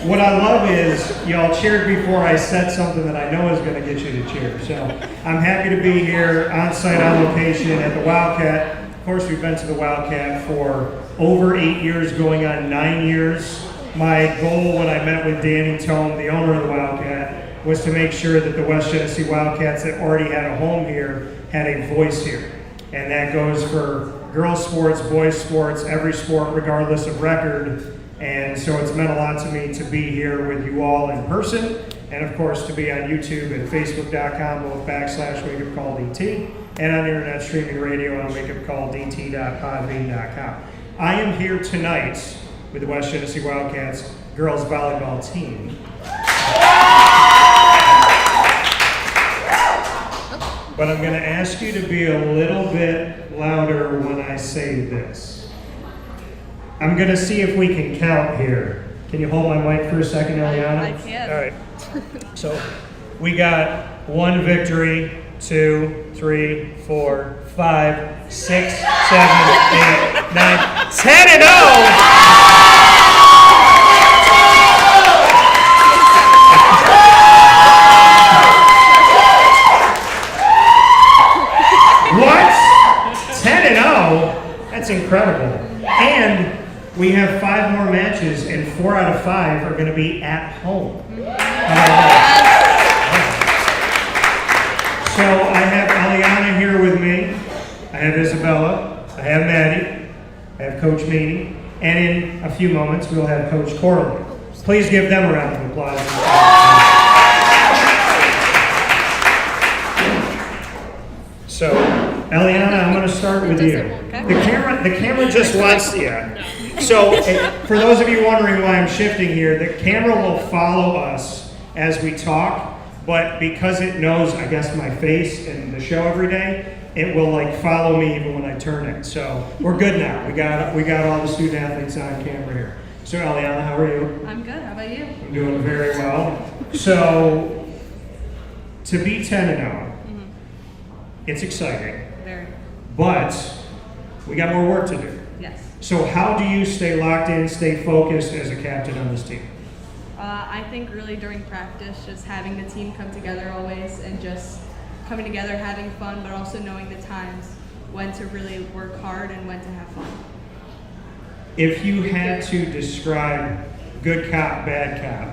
what I love is y'all cheered before I said something that I know is going to get you to cheer. So I'm happy to be here on site on location at the Wildcat. Of course, we've been to the Wildcat for over 8 years, going on 9 years. My goal when I met with Danny Tome, the owner of the Wildcat, was to make sure that the West Genesee Wildcats that already had a home here had a voice here. And that goes for girls sports, boys sports, every sport regardless of record. And so it's meant a lot to me to be here with you all in person, and of course to be on YouTube and Facebook.com, both /WakeUpCallDT, and on internet streaming radio on WakeUpCallDT.podbean.com. I am here tonight with the West Genesee Wildcats girls volleyball team. But I'm going to ask you to be a little bit louder when I say this. I'm going to see if we can count here. Can you hold my mic for a second, Eliana? I can. All right. So we got 1 victory, 2, 3, 4, 5, 6, 7, 8, 9, 10 and 0! What? 10 and 0? That's incredible. And we have 5 more matches, and 4 out of 5 are going to be at home. So I have Eliana here with me. I have Isabella. I have Maddie. I have Coach Meany. And in a few moments, we'll have Coach Corley. Please give them a round of applause. So, Eliana, I'm going to start with you. The camera just wants, yeah. So, for those of you wondering why I'm shifting here, the camera will follow us as we talk, but because it knows, I guess, my face and the show every day, it will like follow me even when I turn it. So, we're good now. We got all the student athletes on camera here. So, Eliana, how are you? I'm good. How about you? I'm doing very well. So, to be 10 and 0. It's exciting. Very. But we got more work to do. Yes. So how do you stay locked in, stay focused as a captain on this team? I think really during practice, just having the team come together always and just coming together, having fun, but also knowing the times when to really work hard and when to have fun. If you had to describe good cop, bad cop,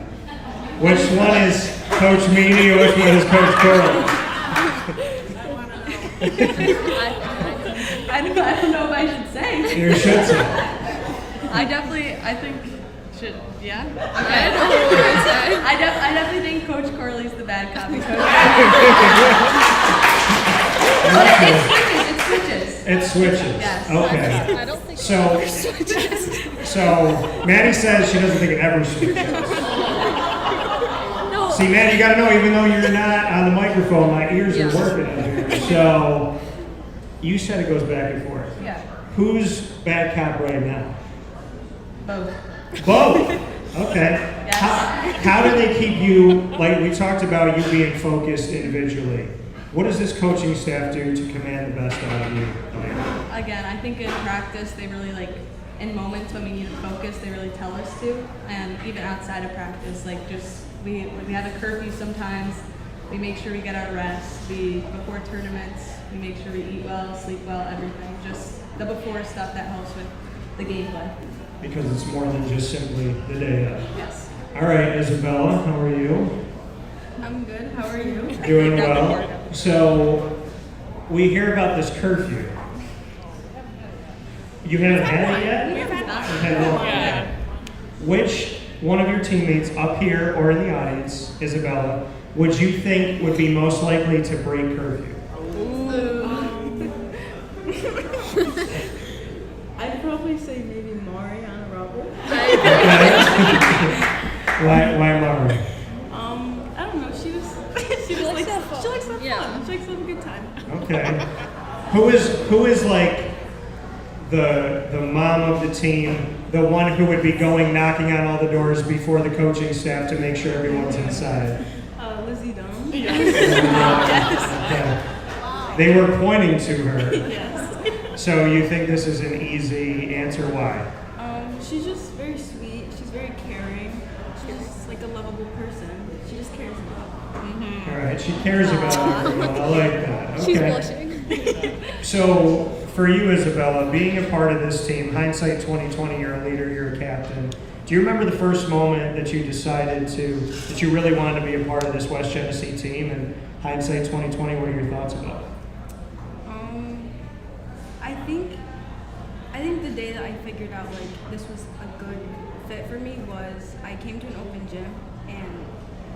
which one is Coach Meany or which one is Coach Corley? I don't know if I should say. You should say. I think, yeah? Okay. I definitely think Coach Corley's the bad cop. It switches. Yes. Okay. I don't think So Maddie says she doesn't think it ever switches. No. See, Maddie, you gotta know, even though you're not on the microphone, my ears are working out here. So, you said it goes back and forth. Yeah. Who's bad cop right now? Both. Both? Okay. Yes. How do they keep you, like we talked about you being focused individually. What does this coaching staff do to command the best out of you? Again, I think in practice, they really in moments when we need to focus, they really tell us to. And even outside of practice, we have a curfew sometimes. We make sure we get our rest. Before tournaments, we make sure we eat well, sleep well, everything. Just the before stuff that helps with the gameplay. Because it's more than just simply the day of. Yes. All right, Isabella, how are you? I'm good. How are you? Doing well. So, we hear about this curfew. You haven't had it yet? We haven't had You've had one? Okay. Which one of your teammates up here or in the audience, Isabella, would you think would be most likely to break curfew? I'd probably say maybe Mariana Robles. Why Mari? I don't know. She likes to have fun. She likes to have a good time. Okay. Who is like the mom of the team, the one who would be going knocking on all the doors before the coaching staff to make sure everyone's inside? Lizzie Dunn. Yes. Okay. They were pointing to her. Yes. So you think this is an easy answer? Why? She's just very sweet sweet. She's very caring. She's just like a lovable person. She just cares about. All right, she cares about everyone. I like that. Okay. She's blushing. So, for you, Isabella, being a part of this team, hindsight 2020, you're a leader, you're a captain. Do you remember the first moment that you decided that you really wanted to be a part of this West Genesee team? And hindsight 2020, what are your thoughts about it? I think the day that I figured out like this was a good fit for me was I came to an open gym and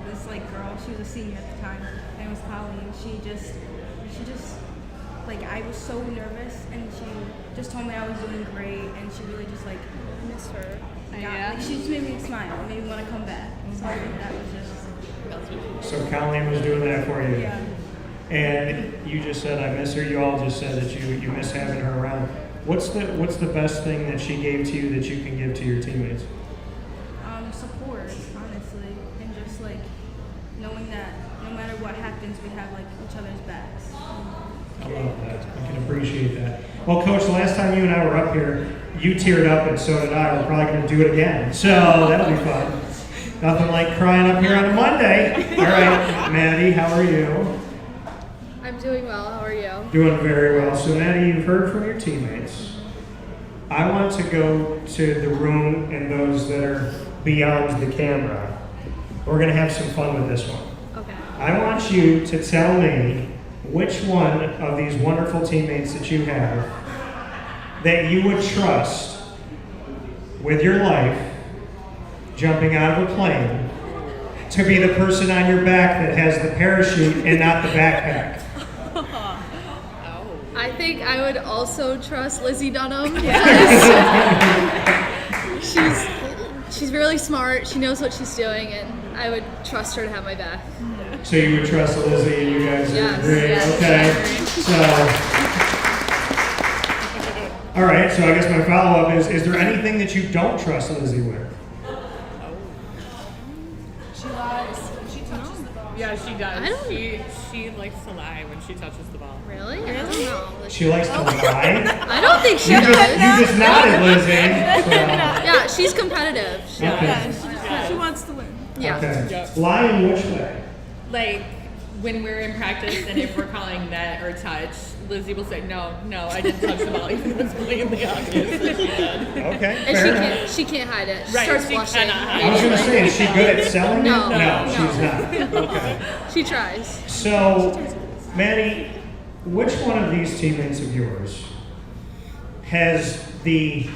this like girl, she was a senior at the time, and it was Carly, and she just like I was so nervous, and she just told me I was doing great, and she really just like Miss her. like, she just made me smile, made me want to come back. So I think that was just So, Colleen was doing that for you. yeah. And you just said, I miss her. You all just said that you miss having her around. What's the best thing that she gave to you that you can give to your teammates? Support, honestly, and just like knowing that no matter what happens, we have like each other's backs. I love that. I can appreciate that. Well, Coach, the last time you and I were up here, you teared up, and so did I. We're probably going to do it again. So that'll be fun. Nothing like crying up here on a Monday. All right, Maddie, how are you? I'm doing well. How are you? Doing very well. So, Maddie, you've heard from your teammates. I want to go to the room and those that are beyond the camera. We're going to have some fun with this one. Okay. I want you to tell me which one of these wonderful teammates that you have that you would trust with your life jumping out of a plane to be the person on your back that has the parachute and not the backpack. I think I would also trust Lizzie Dunham. She's really smart. She knows what she's doing, and I would trust her to have my back. So you would trust Lizzie, and you guys Yes, agree? yes, Okay. So, all right. So I guess my follow-up is there anything that you don't trust Lizzie with? She lies. She touches the ball. Yeah, she does. I don't- She likes to lie when she touches the ball. Really? I don't know. She likes to lie. I don't think she You does. just nodded, Lizzie. Yeah, she's competitive. Okay. She wants to win. Yeah. Okay. Lie in which way? Like when we're in practice and if we're calling net or touch, Lizzie will say, no, I didn't touch the ball, even though it's blatantly obvious that she did. Okay. And Fair enough. she can't hide it. She Right, starts she blushing. cannot hide I was going to say, is she good at selling No. it? No. She's not. Okay. She tries. So, Maddie, which one of these teammates of yours has the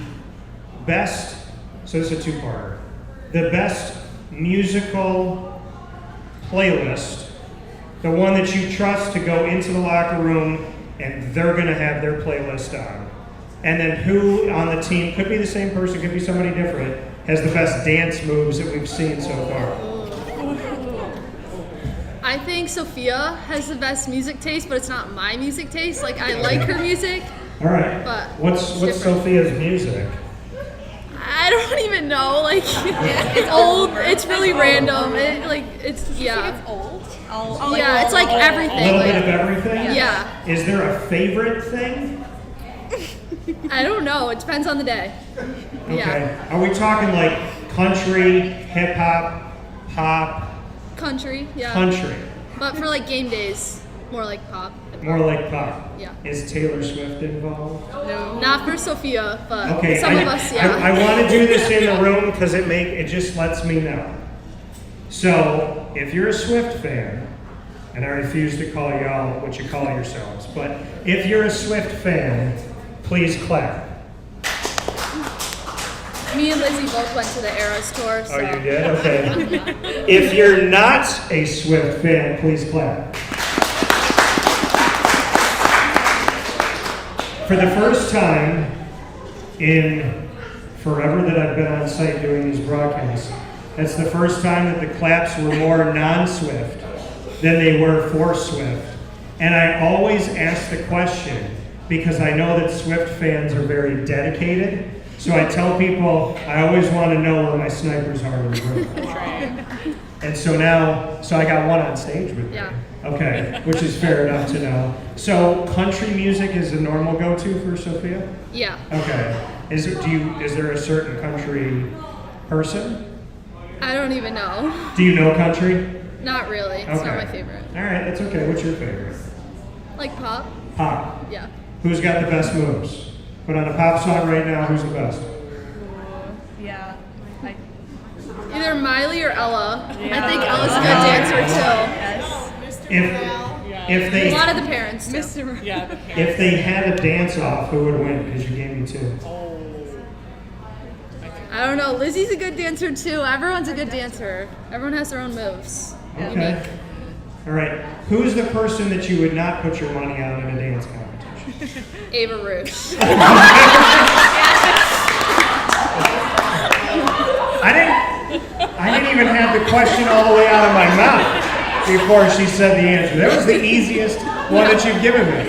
best, so this is a two-parter, the best musical playlist, the one that you trust to go into the locker room and they're going to have their playlist on? And then who on the team, could be the same person, could be somebody different, has the best dance moves that we've seen so far? I think Sophia has the best music taste, but it's not my music taste. Like, I like her music. All right. But What's different. Sophia's music? I don't even know. Like, it's old. It's really random. It's Old. Yeah, it's like A everything. little Like, bit of everything? yeah. Is there a favorite thing? I don't know. It depends on the day. Okay. Yeah. Are we talking like country, hip hop, pop, Country, yeah. country? But for like game days, more like pop. More like pop. Yeah. Is Taylor Swift involved? Not for Sophia, but Okay. some of us, yeah. I want to do this in the room because it just lets me know. So if you're a Swift fan, and I refuse to call y'all what you call yourselves, but if you're a Swift fan, please clap. Me and Lizzie both went to the Eras tour, so. Oh, you did? Okay. If you're not a Swift fan, please clap. For the first time in forever that I've been on site doing these broadcasts, that's the first time that the claps were more non-Swift than they were for Swift. And I always ask the question because I know that Swift fans are very dedicated. So I tell people I always want to know where my snipers are in the room. And so I got one on stage with me. Yeah. Okay, which is fair enough to know. So country music is a normal go-to for Sophia? Yeah. Okay. Is there a certain country person? I don't even know. Do you know country? Not really. It's not my favorite. All right, that's okay. What's your favorite? Like pop? Pop. Yeah. Who's got the best moves? Put on a pop song right now. Who's the best? Yeah. Either Miley or Ella. I think Ella's a good dancer too. If they A lot of the parents too. Yeah, the parents. if they had a dance off, who would win? Because you gave me two. I don't know. Lizzie's a good dancer too. Everyone's a good dancer. Everyone has their own moves. Okay. All right. Who's the person that you would not put your money on in a dance competition? Ava Rouge. I didn't even have the question all the way out of my mouth before she said the answer. That was the easiest one that you've given me.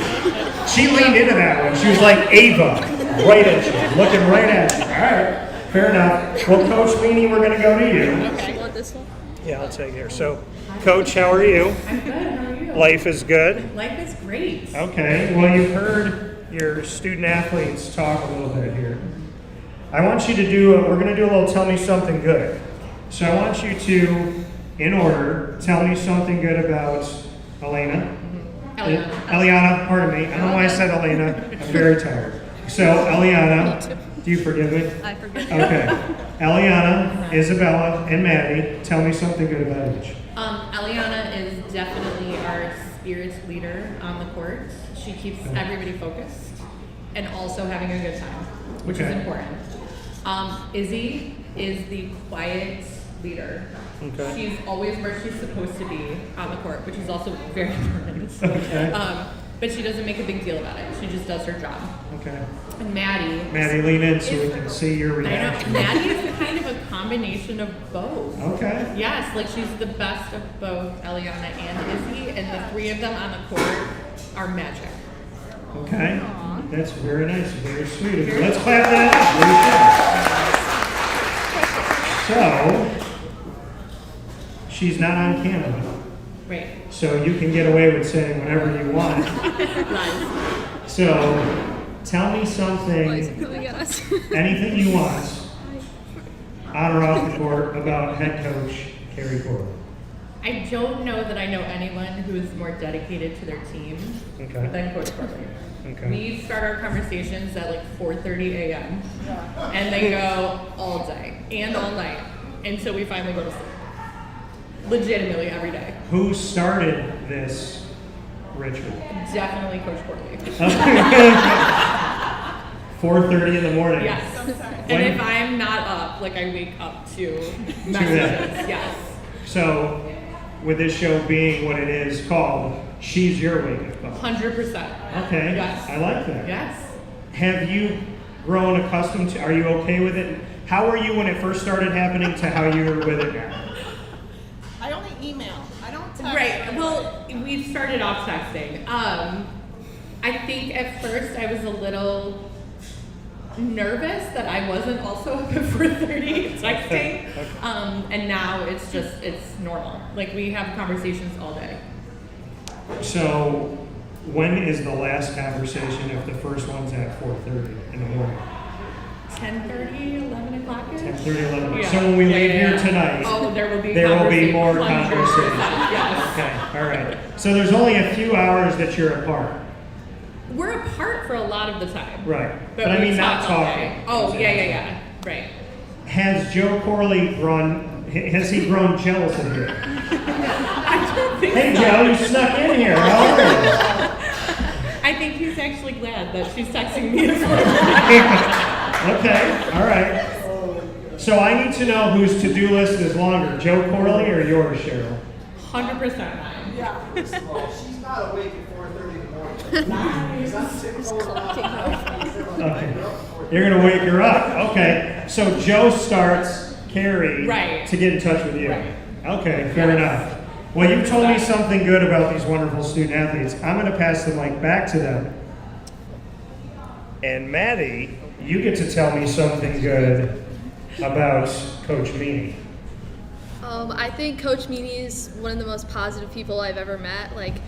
She leaned into that one. She was like, Ava, right at you, looking right at you. All right, fair enough. Well, Coach Meany, we're going to go to you. Okay. You want this one? Yeah, I'll take it here. So, Coach, how are you? I'm good. How are you? Life is good? Life is great. Okay, well, you've heard your student athletes talk a little bit here. I want you to we're going to do a little tell me something good. So I want you to, in order, tell me something good about Eliana. Eliana, pardon me. I don't know why I said Elena. I'm very tired. So, Eliana, do you forgive me? I forget. Okay. Eliana, Isabella, and Maddie, tell me something good about each. Eliana is definitely our spirit leader on the court. She keeps everybody focused and also having a good time, which is important. Izzy is the quiet leader. Okay. She's always where she's supposed to be on the court, which is also very important. Okay. But she doesn't make a big deal about it. She just does her job. Okay. And Maddie, lean in so we can see your I know, reaction. Maddie is kind of a combination of both. Okay. Yes, like she's the best of both Eliana and Izzy, and the three of them on the court are magic. Okay. That's very nice, very sweet of you. Let's clap that up. So, she's not on camera. Right. So you can get away with saying whatever you want. So, tell me something, anything you want, on or off the court, about head coach Carrie Corley. I don't know that I know anyone who is more dedicated to their team than Coach Corley. Okay. We start our conversations at like 4:30 a.m. and they go all day and all night until we finally go to sleep. Legitimately every day. Who started this ritual? Definitely Coach Corley. 4:30 in the morning. Yes. And if I'm not up, like I wake up to messages. Yes. So, with this show being what it is called, she's your wake-up call. 100%. Okay. Yes. I like that. Yes. Have you grown accustomed to? Are you okay with it? How were you when it first started happening to how you were with it now? I only email. I don't text. Right. Well, we started off texting. I think at first I was a little nervous that I wasn't also up at 4:30 texting. And now it's normal. Like we have conversations all day. So, when is the last conversation if the first one's at 4:30 in the morning? 10:30, 11 o'clock. 10:30, 11. Yeah. So when we leave here tonight, there will be more conversation. Yes. Okay, all right. So there's only a few hours that you're apart. We're apart for a lot of the time. Right. But I we mean, not talk all talking. day. Oh, yeah. Right. Has Joe Corley has he grown jealous of you? I don't think Hey so. Joe, you snuck in here. How are you? I think he's actually glad that she's texting me as well. Okay, all right. So I need to know whose to-do list is longer, Joe Corley or yours, Cheryl? 100% mine. Yeah. She's not awake at 4:30 in the morning. Because I'm sitting Okay. You're going to wake her up. Okay. So Joe starts Carrie to get in touch with you. Right. Okay, fair enough. Well, you've told me something good about these wonderful student athletes. I'm going to pass the mic back to them. And Maddie, you get to tell me something good about Coach Meany. I think Coach Meany is one of the most positive people I've ever met. Like,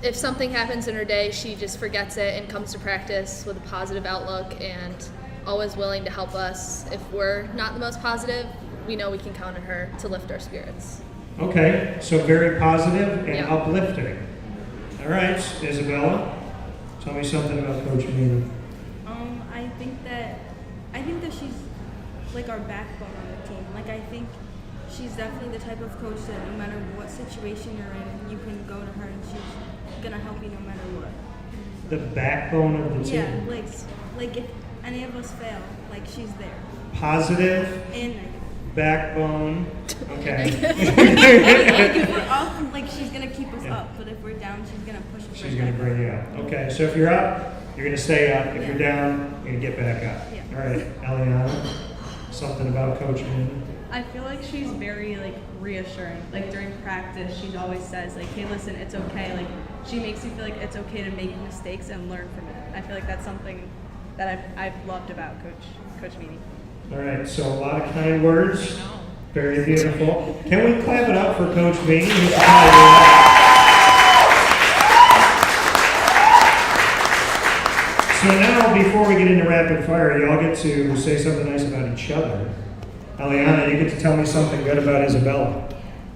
if something happens in her day, she just forgets it and comes to practice with a positive outlook. And always willing to help us. If we're not the most positive, we know we can count on her to lift our spirits. Okay, so very positive and Yeah. uplifting. All right, Isabella, tell me something about Coach Meany. I think that she's like our backbone on the team. Like I think she's definitely the type of coach that no matter what situation you're in, you can go to her and she's gonna help you no matter what. The backbone of the team. Yeah, like if any of us fail, like she's there. Positive, And negative. backbone. Okay. Like if we're up, like she's gonna keep us Yeah. up. But if we're down, she's gonna push us. She's right going to back bring you up. Okay, so if you're up, you're going to stay up. If you're down, you're going to get back up. Yeah. All right, Eliana, something about Coach Meany. I feel like she's very like reassuring. Like during practice, she always says like, "Hey, listen, it's okay." Like she makes you feel like it's okay to make mistakes and learn from it. I feel like that's something that I've loved about Coach Meany. All right, so a lot of kind words. Very beautiful. Can we clap it up for Coach Meany? So now, before we get into rapid fire, y'all get to say something nice about each other. Eliana, you get to tell me something good about Isabella.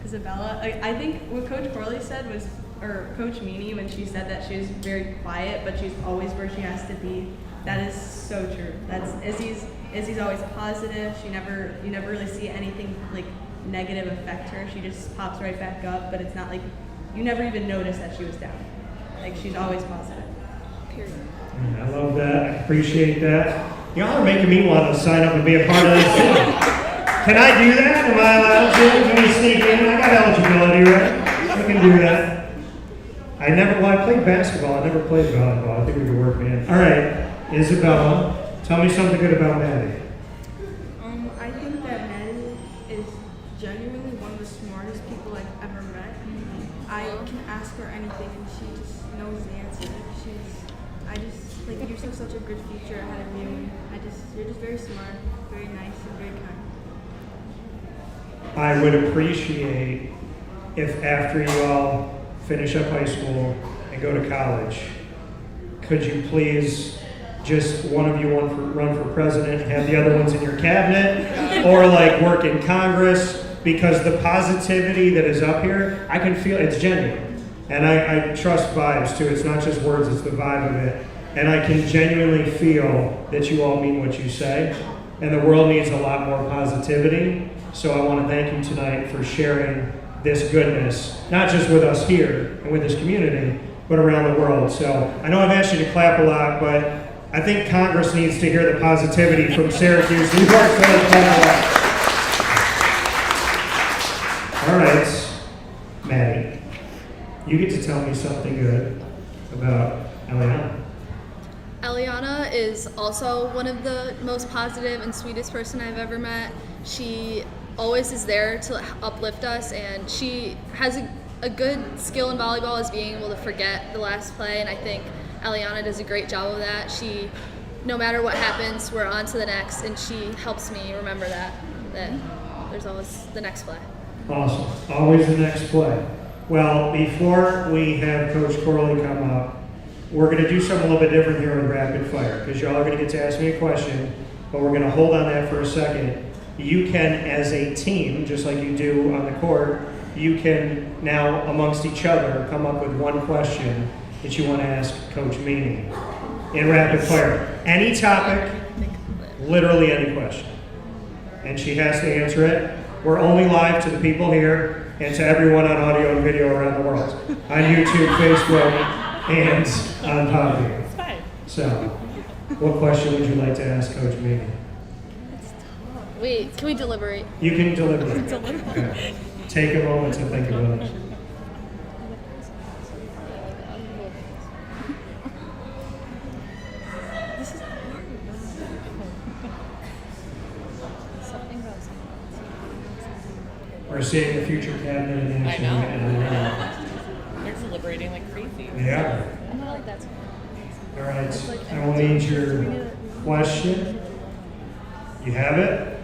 Isabella, I think what Coach Corley said was, or Coach Meany, when she said that she was very quiet, but she's always where she has to be. That is so true. That's Izzy's always positive. You never really see anything like negative affect her. She just pops right back up, but it's not like you never even notice that she was down. Like she's always positive. Period. I love that. I appreciate that. Y'all are making me want to sign up and be a part of this team. Can I do that? Am I allowed to? Can we sneak in? I got eligibility, right? I can do that. I played basketball. I never played volleyball. I think we could work me in. All right, Isabella, tell me something good about Maddie. I think that Maddie is genuinely one of the smartest people I've ever met. I can ask her anything and she just knows the answer. You just have such a good future ahead of you. And you're just very smart, very nice, and very kind. I would appreciate if after you all finish up high school and go to college, could you please just one of you run for president and have the other ones in your cabinet or like work in Congress, because the positivity that is up here, I can feel it's genuine. And I trust vibes too. It's not just words, it's the vibe of it. And I can genuinely feel that you all mean what you say. And the world needs a lot more positivity. So I want to thank you tonight for sharing this goodness, not just with us here and with this community, but around the world. So I know I've asked you to clap a lot, but I think Congress needs to hear the positivity from Syracuse, New York. All right, Maddie, you get to tell me something good about Eliana. Eliana is also one of the most positive and sweetest person I've ever met. She always is there to uplift us, and she has a good skill in volleyball is being able to forget the last play, and I think Eliana does a great job of that. She, no matter what happens, we're on to the next, and she helps me remember that there's always the next play. Awesome. Always the next play. Well, before we have Coach Corley come up, we're going to do something a little bit different here with rapid fire, because y'all are going to get to ask me a question, but we're going to hold on that for a second. You can, as a team, just like you do on the court, you can now, amongst each other, come up with one question that you want to ask Coach Meany in rapid fire. Any topic, literally any question. And she has to answer it. We're only live to the people here and to everyone on audio and video around the world, on YouTube, Facebook, and on Podbean. It's fine. So, what question would you like to ask Coach Meany? Wait, can we deliberate? You can deliberate. Okay. Take a moment to think about it. We're seeing the future cabinet in action I know. right now. They're deliberating like crazy. Yeah. I feel like that's All right. I will need your question. You have it?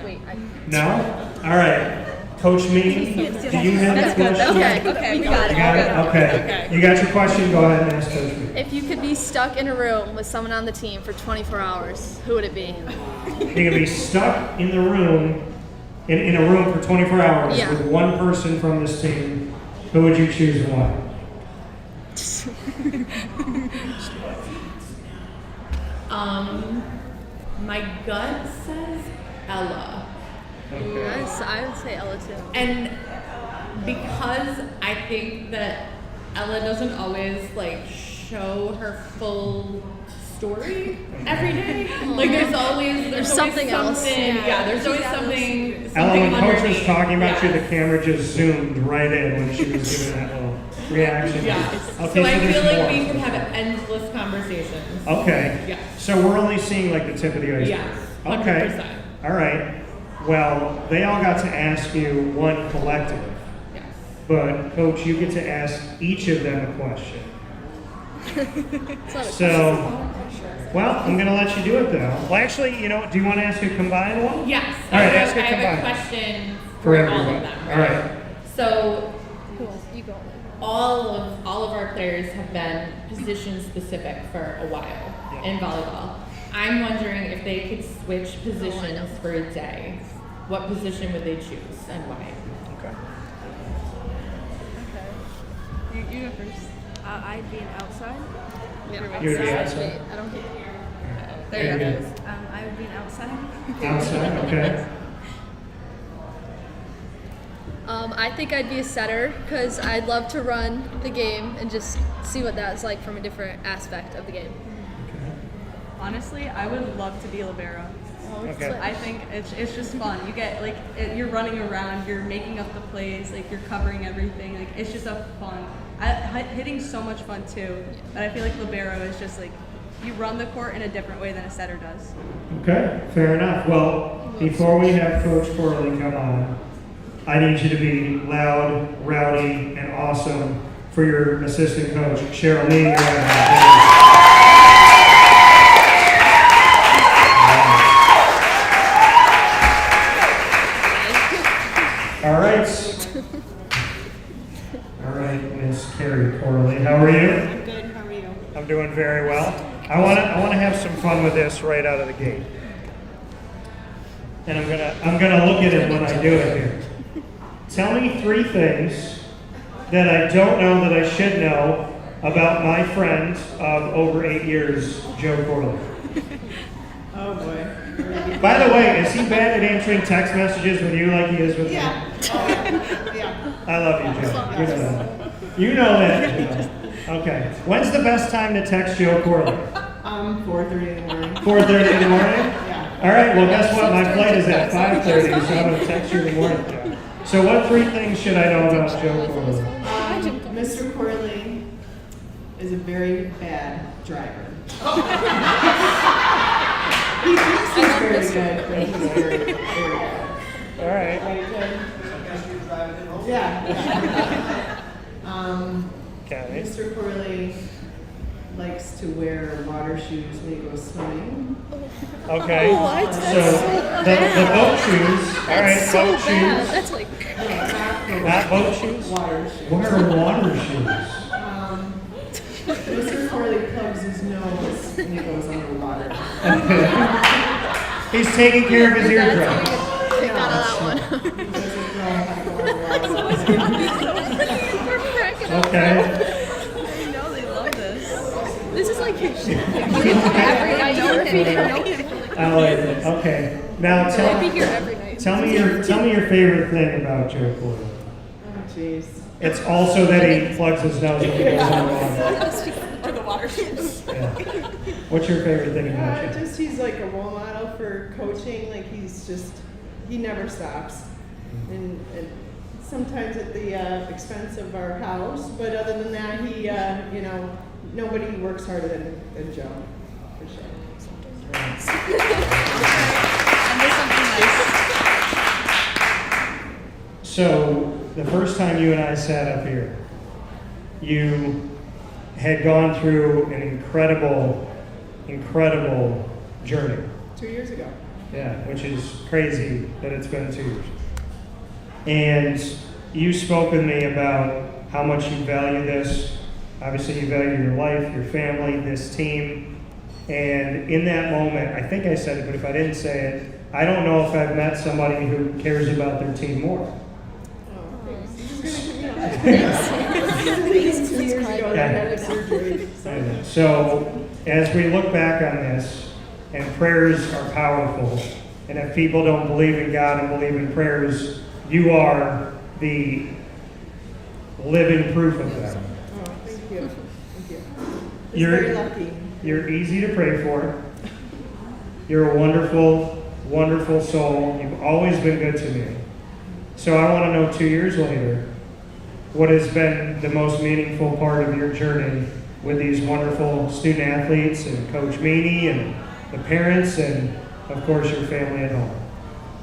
wait. No? All right. Coach Meany, do you have a question? Okay, we got You it. got it? Okay. You got your question? Go ahead and ask Coach Meany. If you could be stuck in a room with someone on the team for 24 hours, who would it be? You're going to be stuck in the room, in a room for 24 hours Yeah. with one person from this team. Who would you choose and why? My gut says Ella. Yes, I would say Ella too. And because I think that Ella doesn't always like show her full story every day. Like there's always something else. Yeah, there's always something Ella, when Coach was underneath. talking about you, Yeah. the camera just zoomed right in when she was giving that little reaction. Yeah. Okay, So I there's feel like more. we could have endless conversations. Okay. Yeah. So we're only seeing like the tip of the iceberg. Yes, Okay. 100%. All right. Well, they all got to ask you one collective, Yes. but Coach, you get to ask each of them a question. It's not a So, well, I'm going to let you do it though. Well, actually, do you want to ask a combined one? Yes. All right, I ask have, it I have a combined. question For for all everyone. of them. All right. So Cool. You go. all of our players have been position specific for a while in volleyball. I'm wondering if they could switch positions for a day. What position would they choose and why? Okay. You go first. I'd be an outside. Yeah. You're the outside. Wait, I don't get There you go. I would be an outside. Outside, okay. I think I'd be a setter because I'd love to run the game and just see what that's like from a different aspect of the game. Honestly, I would love to be a libero. Okay. I think it's just fun. You get you're running around, you're making up the plays, like you're covering everything. Like it's just a fun. Hitting's so much fun too, but I feel like libero is just like you run the court in a different way than a setter does. Okay, fair enough. Well, before we have Coach Corley come on, I need you to be loud, rowdy, and awesome for your assistant coach, Cheryl. Meany. All right. All right, Miss Carrie Corley, how are you? I'm good. How are you? I'm doing very well. I want to have some fun with this right out of the gate. And I'm gonna look at it when I do it here. Tell me 3 things that I don't know that I should know about my friend of over 8 years, Joe Corley. Oh boy. By the way, is he bad at answering text messages with you like he is with me? Yeah. Oh, yeah. Yeah. I love you, Joe. You know that. You know that, Joe. Okay. When's the best time to text Joe Corley? 4:30 in the morning. 4:30 in the morning? Yeah. All right, well, guess what? My flight is at 5:30, so I'm going to text you in the morning, Joe. So what 3 things should I know about Joe Corley? Mr. Corley is a very bad driver. He thinks he's very good, but he's very, very bad. All right. Right, good? Yeah. Okay. Mr. Corley likes to wear water shoes when he goes swimming. Okay. What? So the boat shoes. All right, So boat bad. shoes. That's like Not boat shoes? Water shoes. What are water shoes? Mr. Corley plugs his nose when he goes underwater. He's taking care of his that's eardrum. how we get kicked out of that one. He doesn't know how to go underwater. We're cracking up. Okay. I know they love this. This is like every night. You repeat it. I like it. Okay. Now I'd be tell here every night. me your favorite thing about Joe Corley. Oh, jeez. It's also that he plugs his nose when he goes underwater. Or the water shoes. Yeah. What's your favorite thing about you? Just he's like a role model for coaching. Like he never stops, and sometimes at the expense of our house. But other than that, he nobody works harder than Joe, for sure. And there's something nice. So the first time you and I sat up here, you had gone through an incredible journey. 2 years ago. Yeah, which is crazy that it's been 2 years. And you spoke with me about how much you value this. Obviously, you value your life, your family, this team. And in that moment, I think I said it, but if I didn't say it, I don't know if I've met somebody who cares about their team more. Oh, thanks. This is gonna come out. 2 years ago, I had a surgery. So, as we look back on this, and prayers are powerful, and if people don't believe in God and believe in prayers, you are the living proof of that. Oh, thank you. Thank you. It's You're- very lucky. You're easy to pray for. You're a wonderful, wonderful soul. You've always been good to me. So I want to know 2 years later, what has been the most meaningful part of your journey with these wonderful student athletes and Coach Meany and the parents and, of course, your family at home?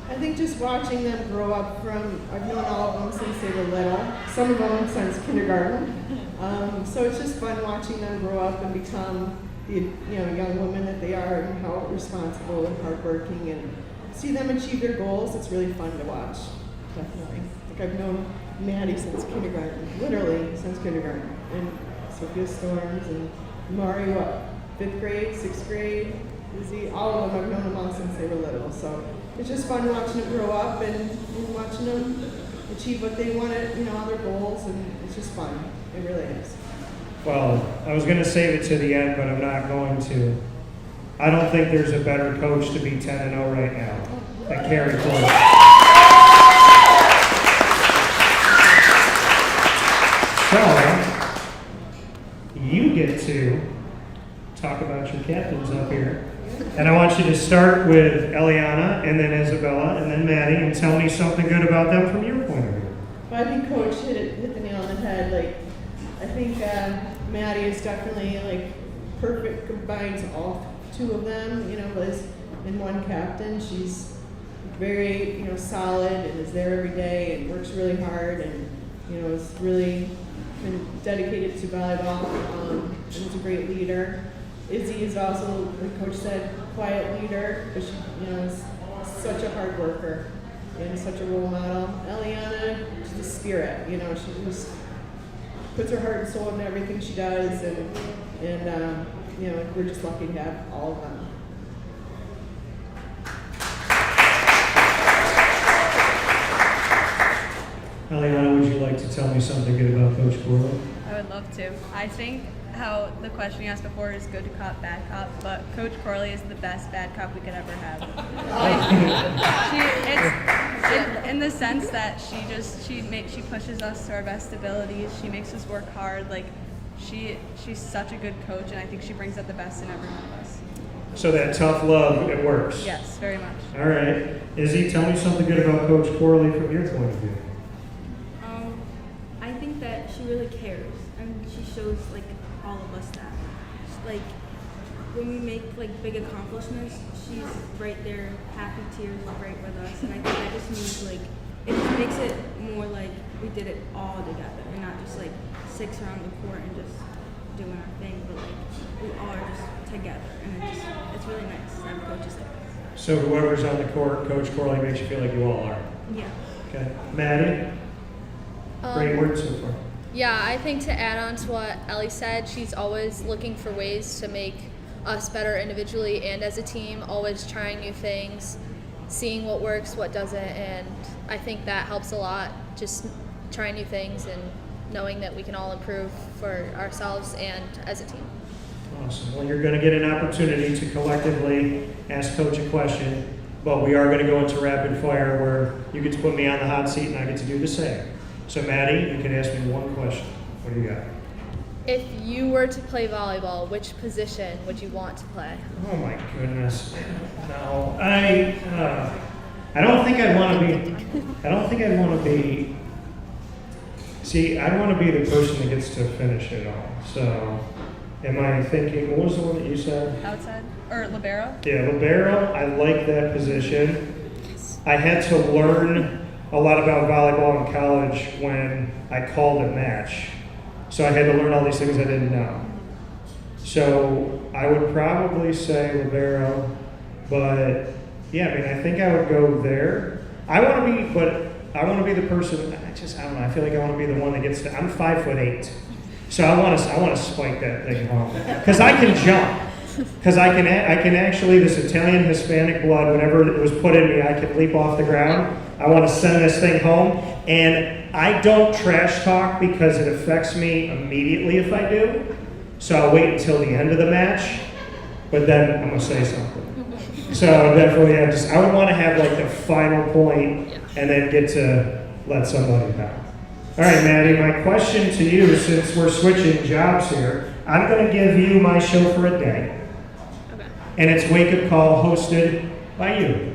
I think just watching them grow up from, I've known all of them since they were little, some of them since kindergarten. So it's just fun watching them grow up and become the young women that they are, and how responsible and hardworking, and see them achieve their goals. It's really fun to watch, definitely. Like I've known Maddie since kindergarten, literally since kindergarten, and Sophia Storms and Mario, 5th grade, 6th grade, Izzy, all of them, I've known them all since they were little. So it's just fun watching them grow up and watching them achieve what they wanted, all their goals, and it's just fun. It really is. Well, I was going to save it to the end, but I'm not going to. I don't think there's a better coach to be 10-0 right now than Carrie Corley. So, you get to talk about your captains up here. And I want you to start with Eliana, and then Isabella, and then Maddie, and tell me something good about them from your point of view. Well, I think Coach hit the nail on the head. I think Maddie is definitely perfect, combines all two of them. Was in one captain. She's very solid and is there every day and works really hard and is really been dedicated to volleyball and is a great leader. Izzy is also, like Coach said, quiet leader, but she is such a hard worker and such a role model. Eliana, she's a spirit. She just puts her heart and soul into everything she does, and we're just lucky to have all of them. Eliana, would you like to tell me something good about Coach Corley? I would love to. I think how the question you asked before is good cop, bad cop, but Coach Corley is the best bad cop we could ever have. It's in the sense that she pushes us to our best abilities. She makes us work hard. She's such a good coach, and I think she brings out the best in every one of us. So that tough love, it works. Yes, very much. All right. Izzy, tell me something good about Coach Corley from your point of view. I think that she really cares, and she shows all of us that. When we make big accomplishments, she's right there, happy tears, right with us, and I think that just means it just makes it more like we did it all together, and not just 6 around the court and just doing our thing, but we all are just together, and it's really nice to have coaches like this. So whoever's on the court, Coach Corley makes you feel like you all are. Yeah. Okay. Maddie? Great words so far. Yeah, I think to add on to what Ellie said, she's always looking for ways to make us better individually and as a team, always trying new things, seeing what works, what doesn't, and I think that helps a lot, just trying new things and knowing that we can all improve for ourselves and as a team. Awesome. Well, you're going to get an opportunity to collectively ask Coach a question, but we are going to go into rapid fire where you get to put me on the hot seat and I get to do the same. So Maddie, you can ask me one question. What do you got? If you were to play volleyball, which position would you want to play? Oh my goodness. No. I don't think I'd want to be, see, I want to be the person that gets to finish it all. So, am I thinking, what was the one that you said? Outside? Or libero? Yeah, libero, I like that position. I had to learn a lot about volleyball in college when I called a match. So I had to learn all these things I didn't know. So I would probably say libero, but yeah, I think I would go there. I want to be, but I want to be the person. I don't know. I feel like I want to be the one that gets to. I'm 5'8", so I want to spike that thing home because I can jump. Because I can actually, this Italian Hispanic blood, whenever it was put in me, I can leap off the ground. I want to send this thing home, and I don't trash talk because it affects me immediately if I do. So I'll wait until the end of the match, but then I'm gonna say something. So definitely, I would want to have like the final point, and then get to let somebody down. All right, Maddie, my question to you, since we're switching jobs here, I'm going to give you my show for a day. And it's Wake Up Call, hosted by you.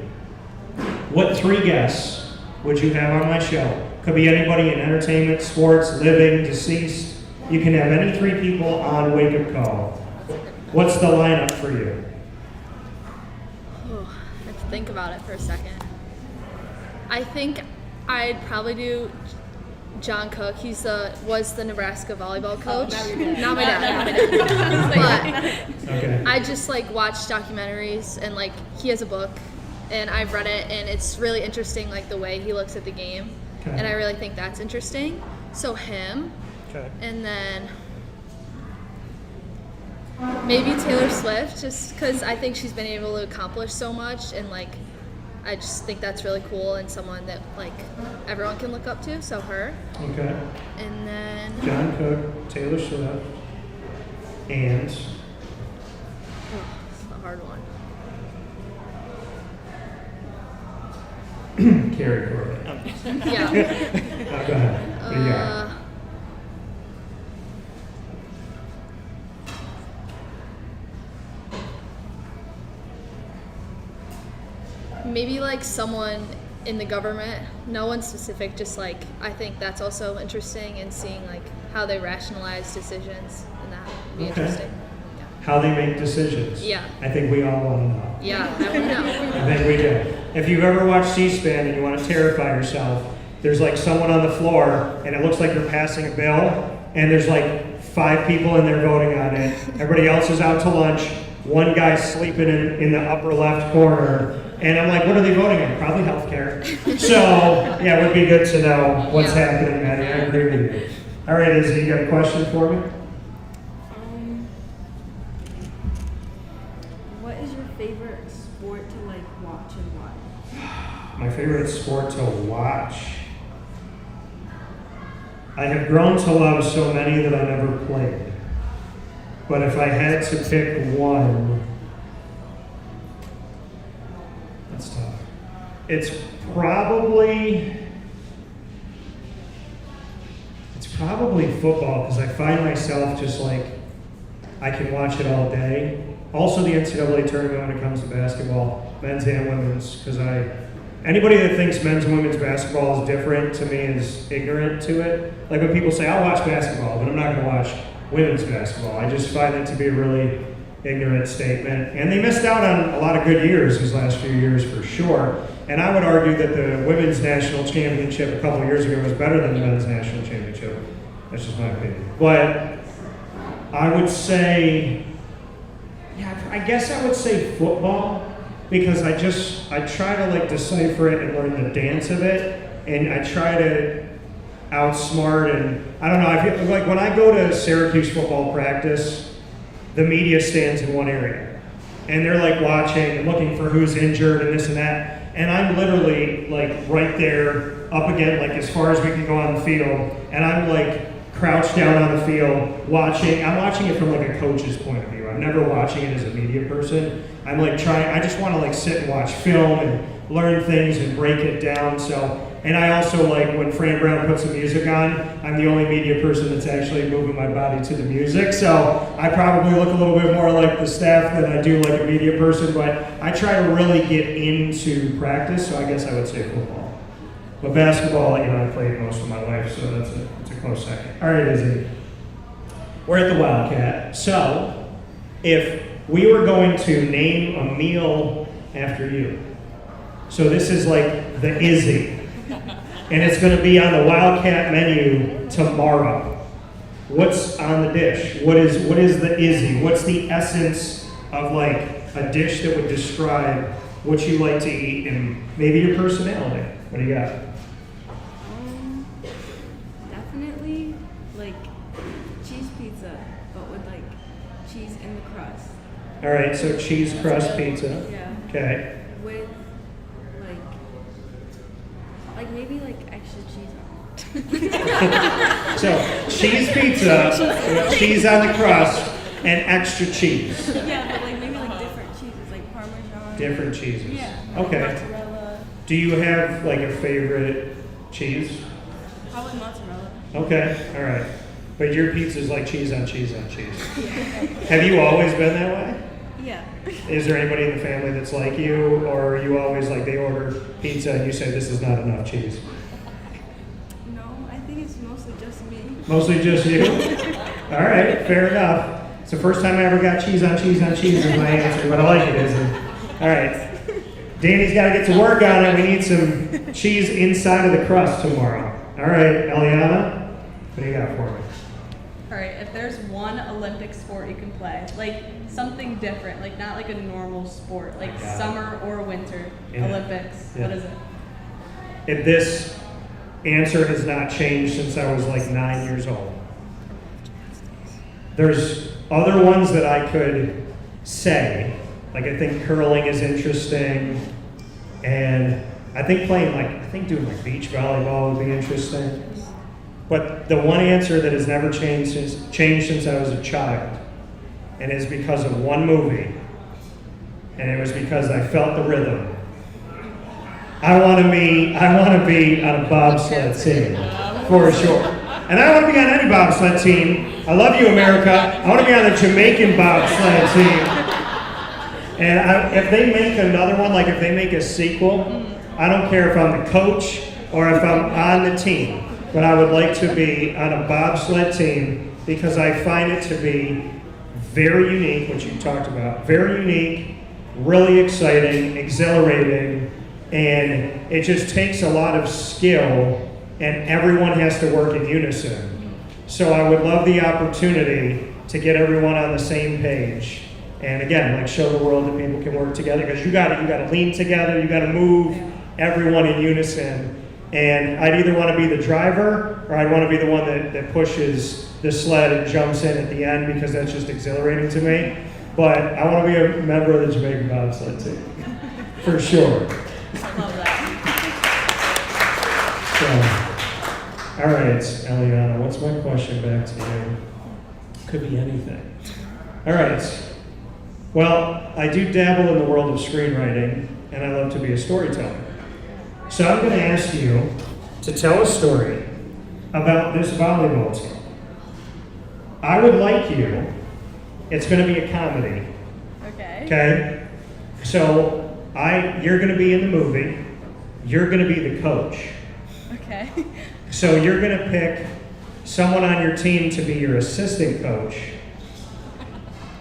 What 3 guests would you have on my show? Could be anybody in entertainment, sports, living, deceased. You can have any 3 people on Wake Up Call. What's the lineup for you? Oh, I have to think about it for a second. I think I'd probably do John Cook. Was the Nebraska volleyball coach. Not my dad. But Okay. I just watch documentaries, and he has a book, and I've read it, and it's really interesting the way he looks at the game. Okay. And I really think that's interesting. So him. Okay. And then maybe Taylor Swift, just because I think she's been able to accomplish so much, and I just think that's really cool and someone that everyone can look up to. So her. Okay. And then John Cook, Taylor Swift, and it's a hard one. Carrie Corley. Yeah. Go ahead. What do you got? Maybe someone in the government. No one specific. Just I think that's also interesting, and seeing how they rationalize decisions, and that would be interesting. How they make decisions. Yeah. I think we all want to know. Yeah, I want to know. I think we do. If you've ever watched C-SPAN and you want to terrify yourself, there's someone on the floor and it looks like you're passing a bill, and there's 5 people in there voting on it. Everybody else is out to lunch. One guy's sleeping in the upper left corner. And I'm like, what are they voting on? Probably healthcare. So, yeah, it would be good to know what's happening, Maddie. I agree with you. All right, Izzy, you got a question for me? What is your favorite sport to watch and why? My favorite sport to watch. I have grown to love so many that I never played. But if I had to pick one, that's tough. It's probably football, because I find myself just I can watch it all day. Also the NCAA tournament when it comes to basketball, men's and women's, because anybody that thinks men's and women's basketball is different to me is ignorant to it. When people say, I'll watch basketball, but I'm not going to watch women's basketball. I just find it to be a really ignorant statement. And they missed out on a lot of good years these last few years for sure. And I would argue that the women's national championship a couple of years ago was better than the men's national championship. That's just my opinion. But I would say, I guess I would say football, because I try to decipher it and learn the dance of it, and I try to outsmart, and I don't know, I feel when I go to Syracuse football practice, the media stands in one area, and they're watching and looking for who's injured and this and that, and I'm literally right there up again, as far as we can go on the field, and I'm crouched down on the field watching. I'm watching it from a coach's point of view. I'm never watching it as a media person. I'm I just want to sit and watch film and learn things and break it down. So, and I also when Fran Brown puts the music on, I'm the only media person that's actually moving my body to the music. So I probably look a little bit more like the staff than I do a media person, but I try to really get into practice. So I guess I would say football. But basketball, I played most of my life, so it's a close second. All right, Izzy. We're at the Wildcat. So if we were going to name a meal after you, so this is the Izzy, and it's going to be on the Wildcat menu tomorrow. What's on the dish? What is the Izzy? What's the essence of a dish that would describe what you like to eat and maybe your personality? What do you got? pizza, but with like cheese in the crust. All right, so cheese crust pizza. Yeah. Okay. With like maybe like extra cheese on it. So cheese pizza, cheese on the crust, and extra cheese. Yeah, but like maybe like different cheeses, like Parmesan. Different cheeses. Yeah. Okay. Mozzarella. Do you have like a favorite cheese? Probably mozzarella. Okay, all right. But your pizza's like cheese on cheese on cheese. Have you always been that way? Yeah. Is there anybody in the family that's like you, or are you always like they order pizza and you say this is not enough cheese? No, I think it's mostly just me. Mostly just you? All right, fair enough. It's the first time I ever got cheese on cheese on cheese is my answer, but I like it, isn't it? All right. Danny's got to get to work on it. We need some cheese inside of the crust tomorrow. All right, Eliana, what do you got for me? All right, if there's one Olympic sport you can play, like something different, like not like a normal sport, like Got it. summer or winter Yeah. Olympics, Yeah. what is it? If this answer has not changed since I was like 9 years old. There's other ones that I could say, like I think curling is interesting, and I think doing like beach volleyball would be interesting. But the one answer that has never changed since I was a child, and is because of one movie, and it was because I felt the rhythm. I want to be on a bobsled team, for sure. And I want to be on any bobsled team. I love you, America. I want to be on the Jamaican bobsled team. And if they make another one, like if they make a sequel, I don't care if I'm the coach or if I'm on the team, but I would like to be on a bobsled team because I find it to be very unique, what you talked about, very unique, really exciting, exhilarating, and it just takes a lot of skill and everyone has to work in unison. So I would love the opportunity to get everyone on the same page. And again, like show the world that people can work together because you got to lean together, you got to move everyone in unison. And I'd either want to be the driver or I'd want to be the one that pushes the sled and jumps in at the end because that's just exhilarating to me. But I want to be a member of the Jamaican bobsled team, for sure. I love that. So, all right, Eliana, what's my question back to you? Could be anything. All right. Well, I do dabble in the world of screenwriting, and I love to be a storyteller. So I'm going to ask you to tell a story about this volleyball team. I would like you, it's going to be a comedy. Okay. Okay? So you're going to be in the movie, you're going to be the coach. Okay. So you're going to pick someone on your team to be your assistant coach,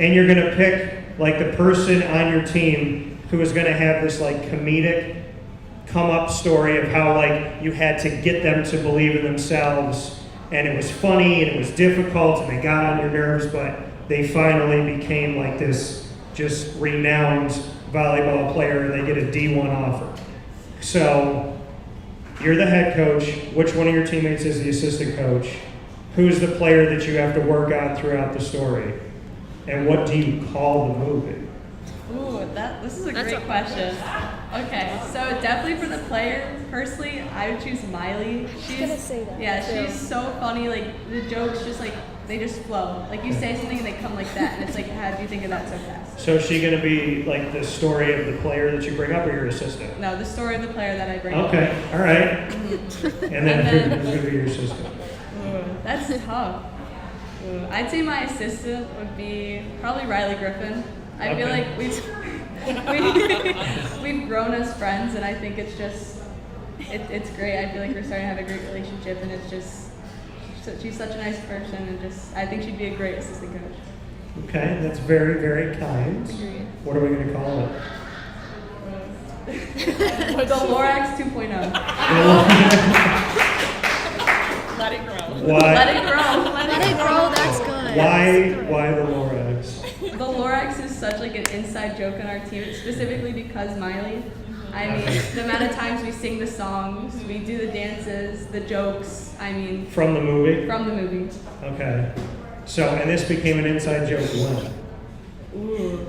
and you're going to pick like the person on your team who is going to have this like comedic come up story of how like you had to get them to believe in themselves and it was funny and it was difficult and they got on your nerves, but they finally became like this just renowned volleyball player and they get a D1 offer. So you're the head coach. Which one of your teammates is the assistant coach? Who's the player that you have to work on throughout the story? And what do you call the movie? Ooh, this is a great question. Okay, so definitely for the player, personally, I would choose Miley. She's gonna say that, Yeah, too. she's so funny. Like the jokes, just like they just flow. Like you say something and they come like that, and it's like, how do you think of that so fast? So is she going to be like the story of the player that you bring up or your assistant? No, the story of the player that I bring up. Okay, all right. And then who's going to be your assistant? Ooh, that's tough. Ooh, I'd say my assistant would be probably Riley Griffin. I feel Okay. like we've grown as friends, and I think it's just it's great. I feel like we're starting to have a great relationship, and it's just she's such a nice person, and just I think she'd be a great assistant coach. Okay, that's very, very kind. Agreed. What are we going to call it? The Lorax 2.0. Let it grow. Why? Let it grow. Let it grow, that's good. Why the Lorax? The Lorax is such like an inside joke on our team, specifically because Miley. I mean, the amount of times we sing the songs, we do the dances, the jokes. I mean, From the movie? from the movie. Okay. So, and this became an inside joke when? Ooh.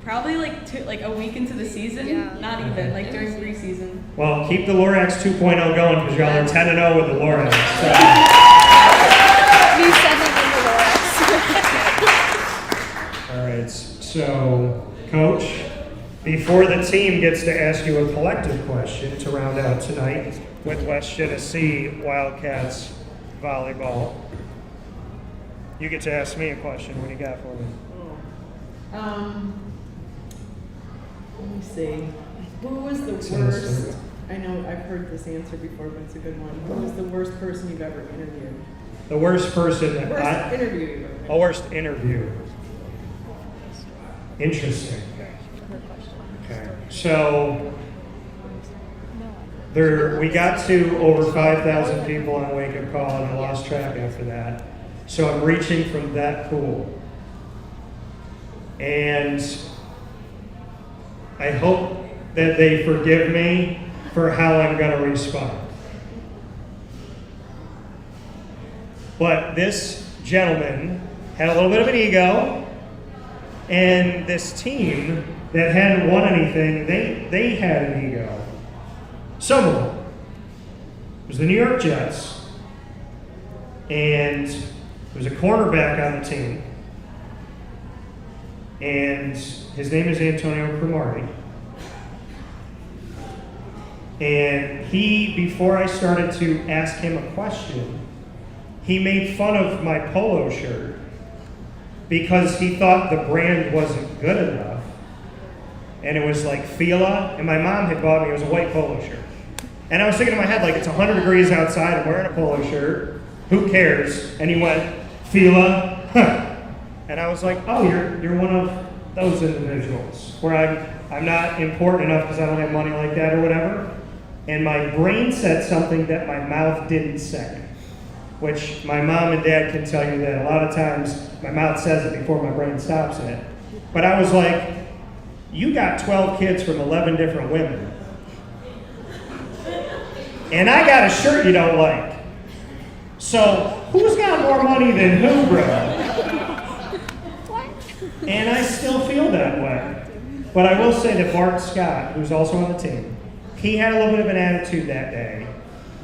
Probably like a week into the season. Yeah. Not even like during preseason. Well, keep the Lorax 2.0 going because y'all are 10-0 with the Lorax. So. We said that in the Lorax. All right, so Coach, before the team gets to ask you a collective question to round out tonight with West Genesee Wildcats volleyball, you get to ask me a question. What do you got for me? Let me see. Who was the Sounds worst? good. I know I've heard this answer before, but it's a good one. Who was the worst person you've ever interviewed? The worst person that Worst interview you've ever a worst interview. Interesting. Okay. So we got to over 5,000 people on Wake Up Call, and I lost track after that. So I'm reaching from that pool. And I hope that they forgive me for how I'm going to respond. But this gentleman had a little bit of an ego, and this team that hadn't won anything, they had an ego. Some of them. It was the New York Jets, and there was a cornerback on the team, and his name is Antonio Cromartie. And he, before I started to ask him a question, he made fun of my polo shirt because he thought the brand wasn't good enough. And it was like Fila, and my mom had bought me, it was a white polo shirt. And I was thinking in my head, like, it's 100 degrees outside, I'm wearing a polo shirt, who cares? And he went, Fila, huh. And I was like, oh, you're one of those individuals where I'm not important enough because I don't have money like that or whatever. And my brain said something that my mouth didn't say, which my mom and dad can tell you that a lot of times my mouth says it before my brain stops it. But I was like, you got 12 kids from 11 different women. And I got a shirt you don't like. So who's got more money than who, bro? And I still feel that way. But I will say that Bart Scott, who's also on the team, he had a little bit of an attitude that day.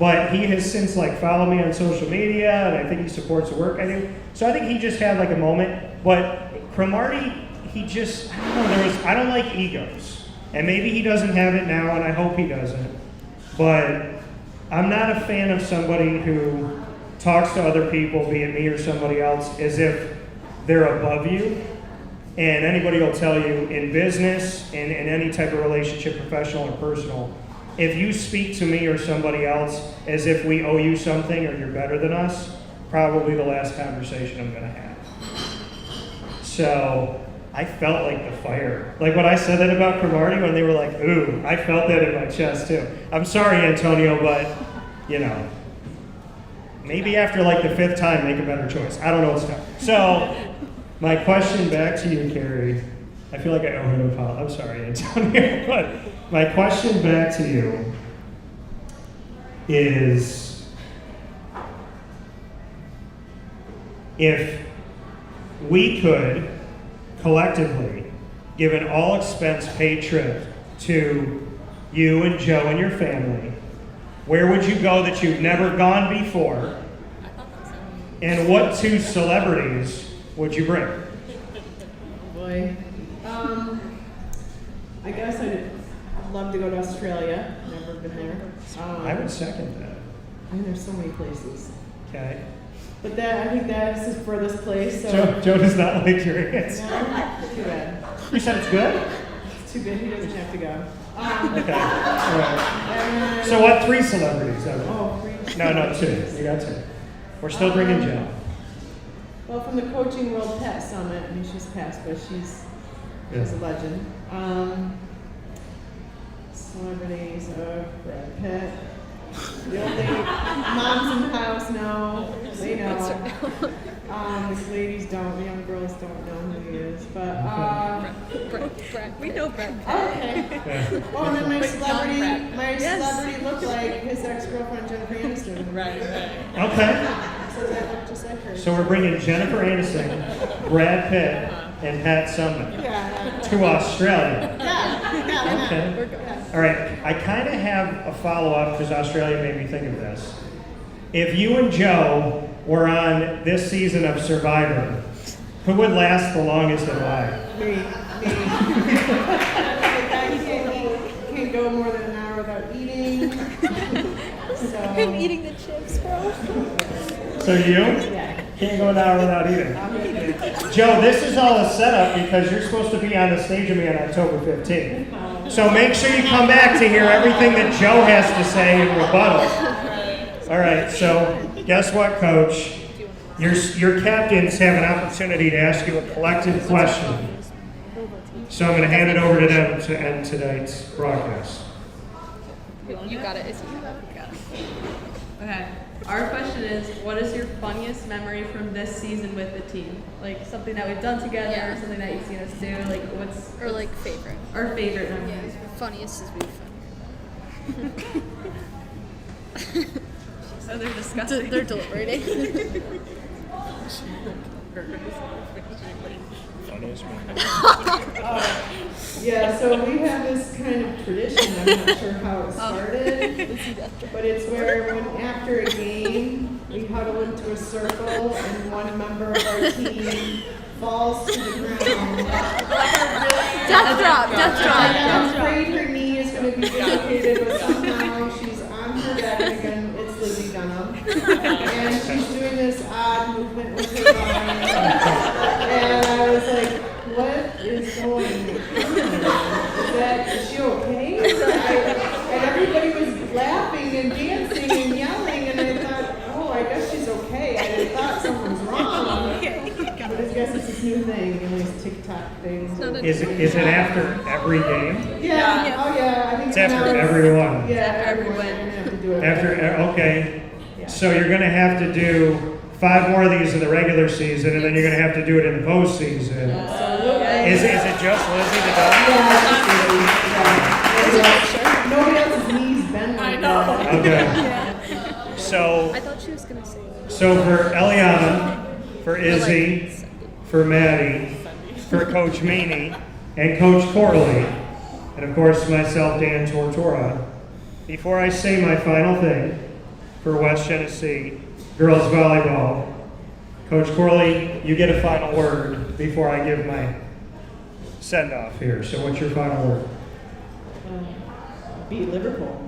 But he has since followed me on social media, and I think he supports the work I do. So I think he just had a moment. But Cromartie, he just, I don't know, I don't like egos. And maybe he doesn't have it now, and I hope he doesn't. But I'm not a fan of somebody who talks to other people, be it me or somebody else, as if they're above you. And anybody will tell you in business and in any type of relationship, professional or personal, if you speak to me or somebody else as if we owe you something or you're better than us, probably the last conversation I'm going to have. So I felt like the fire. Like when I said that about Cromartie, when they were like, ooh, I felt that in my chest too. I'm sorry, Antonio, but, maybe after the 5th time, make a better choice. I don't know what's tough. So my question back to you, Carrie, I feel like I owe him an apology. I'm sorry, Antonio, but my question back to you is, if we could collectively give an all-expense paid trip to you and Joe and your family, where would you go that you've never gone before? And what 2 celebrities would you bring? Oh boy. I guess I'd love to go to Australia. Never been there. I would second that. I mean, there's so many places. Okay. But I think that's the furthest place. So. Joe does not like your answer. No, too bad. You said it's good? It's too good. He doesn't have to go. Okay. All right. So what 3 celebrities? Oh, 3. No, 2. You got 2. We're still bringing Joe. Well, from the Coaching World Pet Summit, I mean, she's passed, but she's a legend. Celebrities, Brad Pitt. The only moms in the house know. They know. These ladies don't. The young girls don't know who he is. But We know Brett. okay. Oh, and then my celebrity looked like his ex-girlfriend Jennifer Aniston. Right. Okay. So So that looked just like her. So we're bringing Jennifer Aniston, Brad Pitt, and Pat Sumner Yeah. to Australia. Yeah. Okay. All right. I kind of have a follow-up because Australia made me think of this. If you and Joe were on this season of Survivor, who would last the longest and why? Me. He can't go more than an hour without eating. So, I'm eating the chips, bro. So you can't go an hour without eating. Joe, this is all a setup because you're supposed to be on the stage with me on October 15th. So make sure you come back to hear everything that Joe has to say in rebuttal. All right, so guess what, Coach? Your captains have an opportunity to ask you a collective question. So I'm going to hand it over to them to end tonight's broadcast. You got it, Izzy. Okay. Our question is, what is your funniest memory from this season with the team? Like something that we've done together, Yeah. or something that you've seen us do. Like what's Or like favorite. our favorite memory? Yeah, funniest is being fun. So they're disgusting. They're deliberating. yeah, so we have this kind of tradition. I'm not sure how it started, but it's where when after a game we huddle into a circle and one member of our team falls to the ground. Death drop. I'm afraid her knee is going to be dislocated, but somehow she's on her back again. It's Lizzie Dunham, and she's doing this odd movement with her arms. And I was like, what is going on? Is she okay? And everybody was laughing and dancing and yelling, and I thought, oh, I guess she's okay. I thought something was wrong. But I guess it's this new thing, and these TikTok things. Is it after every game? Yeah. Oh, yeah. I think It's after every one. Yeah, After every everyone. win. You're gonna have to do it. Okay. So you're going to have to do 5 more of these in the regular season, and then you're going to have to do it in the postseason. Is it just Lizzie the dog? Yeah. Nobody else's knees bend like that. Okay. So, I thought she was gonna say. for Eliana, for Izzy, for Maddie, for Coach Meany, and Coach Corley, and of course myself, Dan Tortora, before I say my final thing for West Genesee girls volleyball, Coach Corley, you get a final word before I give my send-off here. So what's your final word? Beat Liverpool.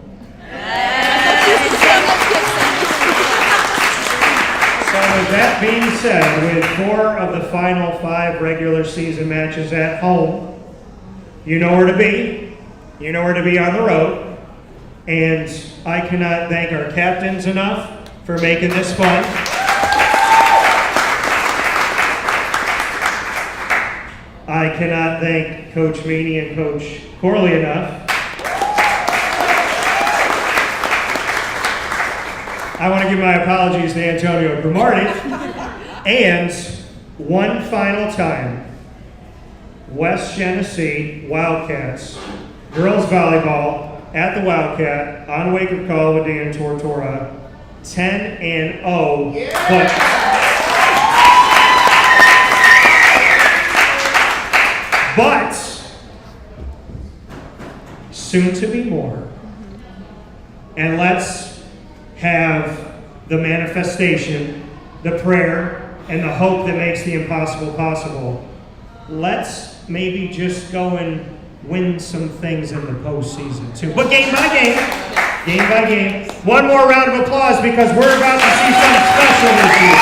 So with that being said, with 4 of the final 5 regular season matches at home, you know where to be. You know where to be on the road. And I cannot thank our captains enough for making this fun. I cannot thank Coach Meany and Coach Corley enough. I want to give my apologies to Antonio Grimardi. And one final time, West Genesee Wildcats, girls volleyball at the Wildcat on Wake Up Call with Dan Tortora, 10-0, but soon to be more. And let's have the manifestation, the prayer, and the hope that makes the impossible possible. Let's maybe just go and win some things in the postseason too. But game by game, one more round of applause because we're about to see something special this year.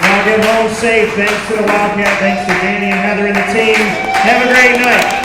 Now get home safe. Thanks to the Wildcat, thanks to Danny and Heather and the team. Have a great night.